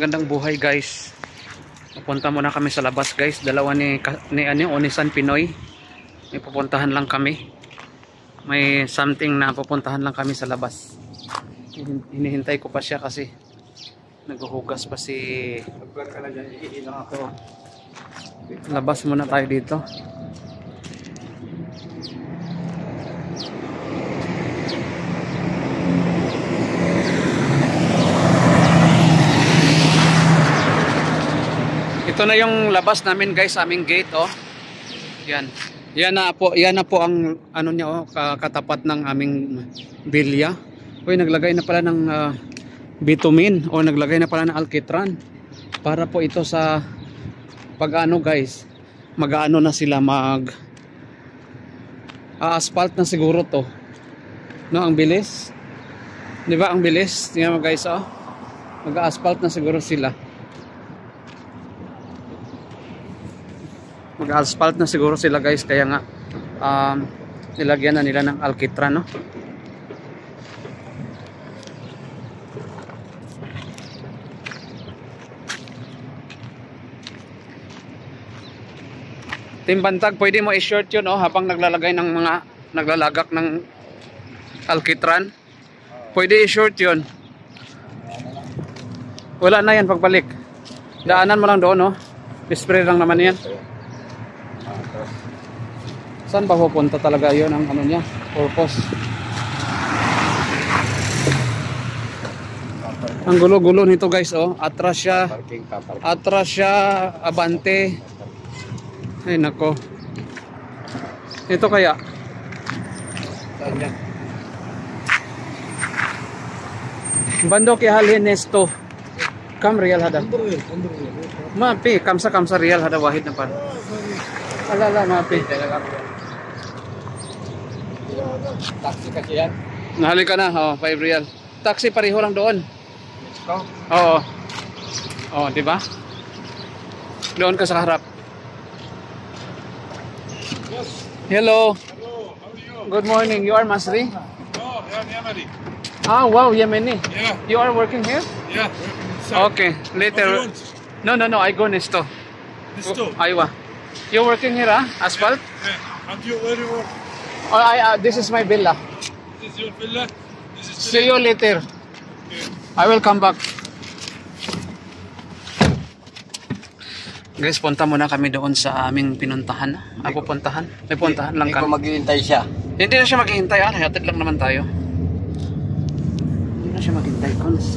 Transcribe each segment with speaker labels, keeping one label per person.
Speaker 1: magandang buhay guys. Pupunta muna kami sa labas guys. Dalawa ni Onisan Pinoy. May pupuntahan lang kami. May something na pupuntahan lang kami sa labas. Hinihintay ko pa siya kasi naghuhugas pa si... Labas muna tayo dito. Ito na yung labas namin guys, aming gate oh. Yan. Yan na po ang ano niya oh, katapat ng aming bilya. Uy, naglagay na pala ng bitumen o naglagay na pala ng alkitran. Para po ito sa pag-ano guys, mag-ano na sila asphalt na siguro to. No, ang bilis. 'Di ba ang bilis? Tingnan mo guys oh. Mag-asphalt na siguro sila. Mag-asphalt na siguro sila guys, kaya nga nilagyan na nila ng alkitran no. Team Bantag, pwede mo i-short yun oh, habang naglalagay ng mga naglalagak ng alkitran. Pwede i-short yun. Wala na yan pagbalik. Daanan mo lang doon oh. Spray lang naman yan. Saan ba pupunta talaga yun ang ano niya? Purpose. Ang gulo-gulo nito guys oh. Atras siya, abante. Ay nako. Ito kaya. Bando ki halin nesto. Kam real hada. Mapi, kamsa real hada wahid na pan. Alala mapi. Taxi kasi yan. Nahali ka na, oh, 5 real. Taxi pareho lang doon. Oo. Oh, di ba? Doon ka sa harap.
Speaker 2: Yes.
Speaker 1: Hello.
Speaker 2: Hello, how are you?
Speaker 1: Good morning. You are Masri?
Speaker 2: No, I'm Yemeni.
Speaker 1: Ah, wow, Yemeni.
Speaker 2: Yeah.
Speaker 1: You are working here?
Speaker 2: Yeah, working inside.
Speaker 1: Okay, later. No, I go nesto.
Speaker 2: This too.
Speaker 1: Aywa. You working here, ah? Asphalt?
Speaker 2: Yeah. And you, where you work?
Speaker 1: Oh, this is my villa.
Speaker 2: This is your villa? This is
Speaker 1: See you later.
Speaker 2: Okay.
Speaker 1: I will come back. Guys, punta muna kami doon sa aming pinuntahan. Pupuntahan? May puntahan lang kami.
Speaker 3: Hindi ko maghihintay siya.
Speaker 1: Hindi na siya maghihintay. Hatid lang naman tayo. Hindi na siya maghihintay, Cons.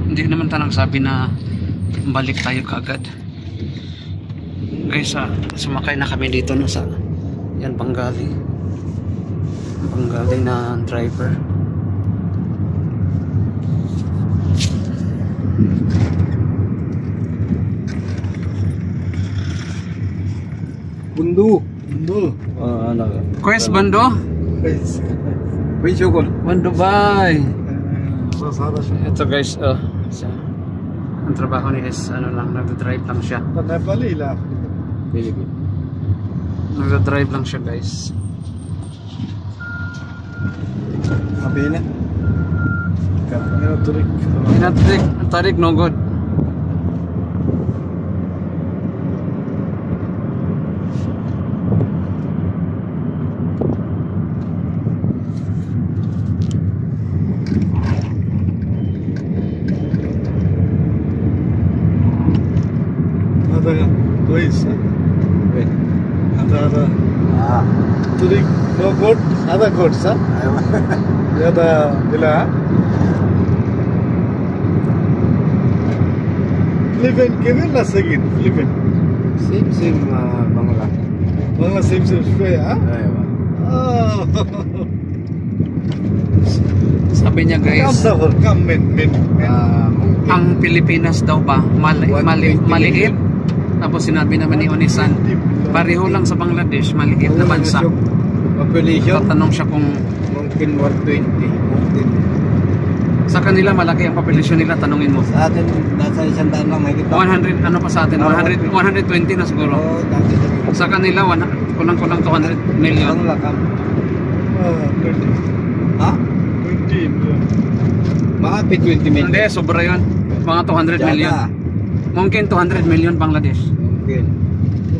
Speaker 1: Hindi naman tayo nagsabi na balik tayo kaagad. Guys, sumakay na kami dito no, sa yan, Bengali na driver.
Speaker 3: Bundu.
Speaker 1: Ano? Quest Bando? Bando bye. Ito guys, ang trabaho niya is ano lang, nagda-drive lang siya. Nagda-drive lang siya guys.
Speaker 3: Mabina.
Speaker 1: Tarik no good.
Speaker 3: Turik no good, other good, sir. Yeah, the villa. Flippin, given na sagin, flippin. Same Bangla. Bangla same spray, ha? Oh.
Speaker 1: Sabi niya guys, ang Pilipinas daw ba maliit. Tapos sinabi naman ni Onisan, pareho lang sa Bangladesh, maliit na bansa. Tatanong siya kung
Speaker 3: mungkin 120.
Speaker 1: sa kanila malaki ang population nila, tanungin mo.
Speaker 3: Sa atin, nasa 100 lang may kita.
Speaker 1: 100, ano pa sa atin? 120 na siguro.
Speaker 3: Oo, dati.
Speaker 1: Sa kanila, kulang-kulang 200 million.
Speaker 3: Ang lakam. 20.
Speaker 4: Ha?
Speaker 3: 20 million.
Speaker 4: Mga 20 million.
Speaker 1: Hindi, sobra yun. Mga 200 million. Mungkin 200 million Bangladesh.
Speaker 4: Mungkin.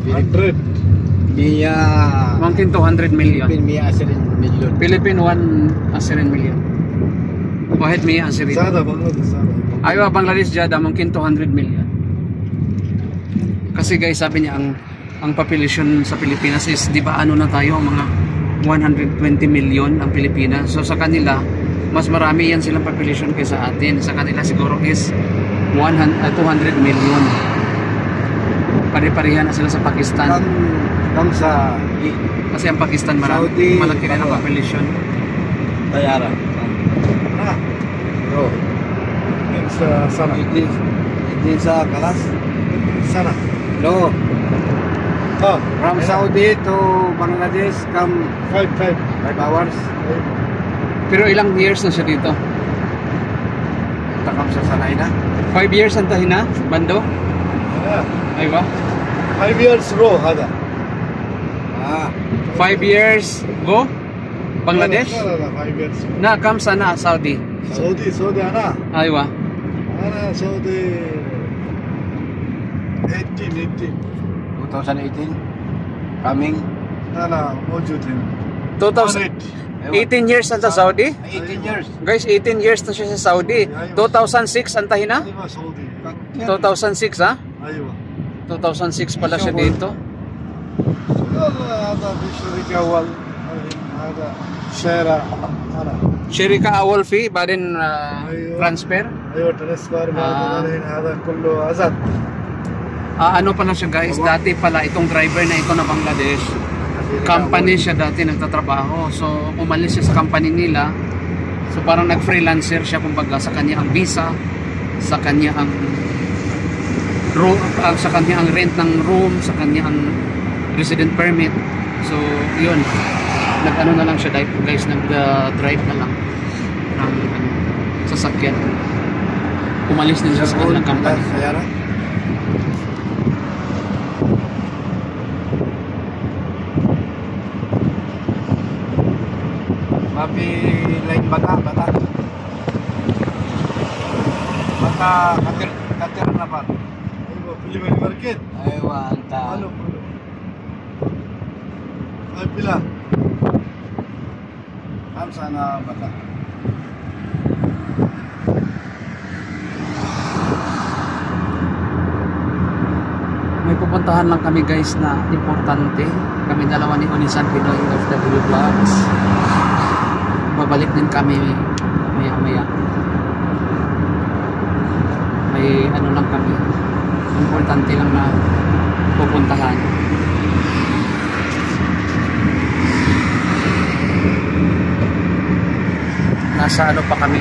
Speaker 3: 100.
Speaker 4: Mia.
Speaker 1: Mungkin 200 million.
Speaker 4: Mia asirin million.
Speaker 1: Philippine 1 asirin million. Wahid Mia asirin.
Speaker 3: Zada Bangladesh. Zada.
Speaker 1: Aywa, Bangladesh Jada, mungkin 200 million. Kasi guys, sabi niya, ang population sa Pilipinas is, di ba ano na tayo, mga 120 million ang Pilipinas. So sa kanila, mas marami yan silang population kaysa atin. Sa kanila siguro is 200 million. Pare-parehan na sila sa Pakistan.
Speaker 4: Kam sa
Speaker 1: Kasi ang Pakistan
Speaker 4: Saudi,
Speaker 1: malaki rin ang
Speaker 4: Bangla.
Speaker 1: population.
Speaker 4: Tayara.
Speaker 3: Ah,
Speaker 4: Bro.
Speaker 3: it's Sana.
Speaker 4: It sa Kalas.
Speaker 3: Sana.
Speaker 4: No.
Speaker 3: Oh,
Speaker 4: From Saudi to Bangladesh, come
Speaker 3: 5.
Speaker 4: 5 hours.
Speaker 1: Pero ilang years na siya dito?
Speaker 4: Takam sa sanay na.
Speaker 1: 5 years ang tahina, bando?
Speaker 3: Yeah.
Speaker 1: Aywa?
Speaker 3: 5 years row hada.
Speaker 4: Ah.
Speaker 1: 5 years go? Bangladesh?
Speaker 3: No, 5 years.
Speaker 1: Na, kam sana Saudi.
Speaker 3: Saudi ana.
Speaker 1: Aywa?
Speaker 3: Ana Saudi 18.
Speaker 4: 2018. Coming.
Speaker 3: Ana موجود هنا.
Speaker 1: 18 years na sa Saudi?
Speaker 4: 18 years.
Speaker 1: Guys, 18 years na siya sa Saudi. 2006 ang tahina?
Speaker 3: ايوه سعودي.
Speaker 1: 2006 ha?
Speaker 3: ايوه.
Speaker 1: 2006 pala siya dito.
Speaker 3: والله هذا في شركة أول هذا شارع أنا
Speaker 1: Shirika awal fee, baden
Speaker 3: أيوة.
Speaker 1: transfer.
Speaker 3: أيوة ترانسفير بعدين هذا كله أزد.
Speaker 1: Ano pala siya guys, dati pala itong driver na ito na Bangladesh, company siya dati nagtatrabaho. So umalis siya sa company nila. So parang nag-freelancer siya kumbaga, sa kanya ang visa, sa kanya ang room, sa kanya ang rent ng room, sa kanya ang resident permit. So yun, nag-ano na lang siya guys, nag-drive na lang ng sasakyan. Umalis din siya sa kanilang company.
Speaker 4: Sayara. Mapi lain bata. Bata katir na pa.
Speaker 3: أيوة في الماركت.
Speaker 4: Aywa anta.
Speaker 3: ألو. أي بلا.
Speaker 4: Kam sana bata.
Speaker 1: May pupuntahan lang kami guys na importante. Kami dalawa ni Onisan Pinoy FW Vlogs. Babalik din kami maya. May ano lang kami, importante lang na pupuntahan. Nasa ano pa kami,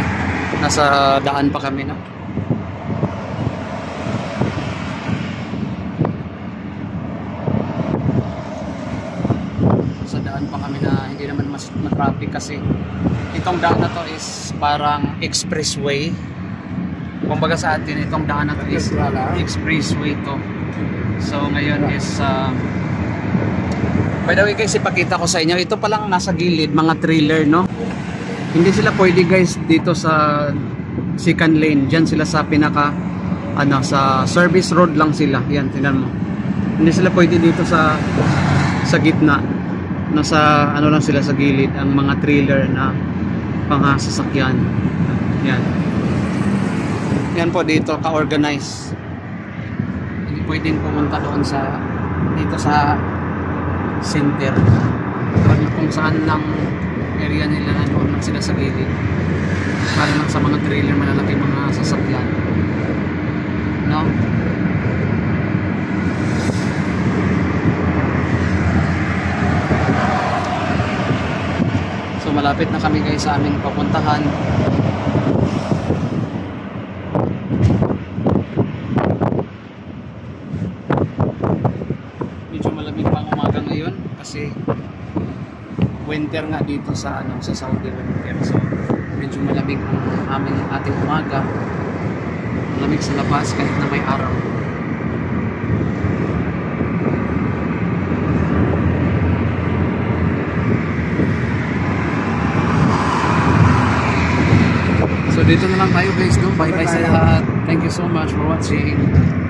Speaker 1: nasa daan pa kami na. Sa daan pa kami na hindi naman mas traffic kasi itong daan na to is parang expressway. Kumbaga sa atin itong daan na to is expressway to. So ngayon is by the way guys, ipakita ko sa inyo, ito palang nasa gilid, mga trailer, no? Hindi sila pwede guys dito sa second lane. Diyan sila sa pinaka sa service road lang sila. Yan, tingnan mo. Hindi sila pwede dito sa gitna. Nasa ano lang sila sa gilid ang mga trailer na pangasasakyan. Yan. Yan po dito ka-organize. Hindi pwedeng pumunta doon sa dito sa center. Kung saan lang area nila na doon lang sila sa gilid. Para lang sa mga trailer, malalaki mga sasakyan. No? So malapit na kami guys sa aming papuntahan. Medyo malamig pang umaga ngayon kasi winter nga dito sa sa Saudi winter. So medyo malamig ang ating umaga. Malamig sa labas kahit na may araw. dito na lang tayo guys, no? Bye bye sa lahat. Thank you so much for watching.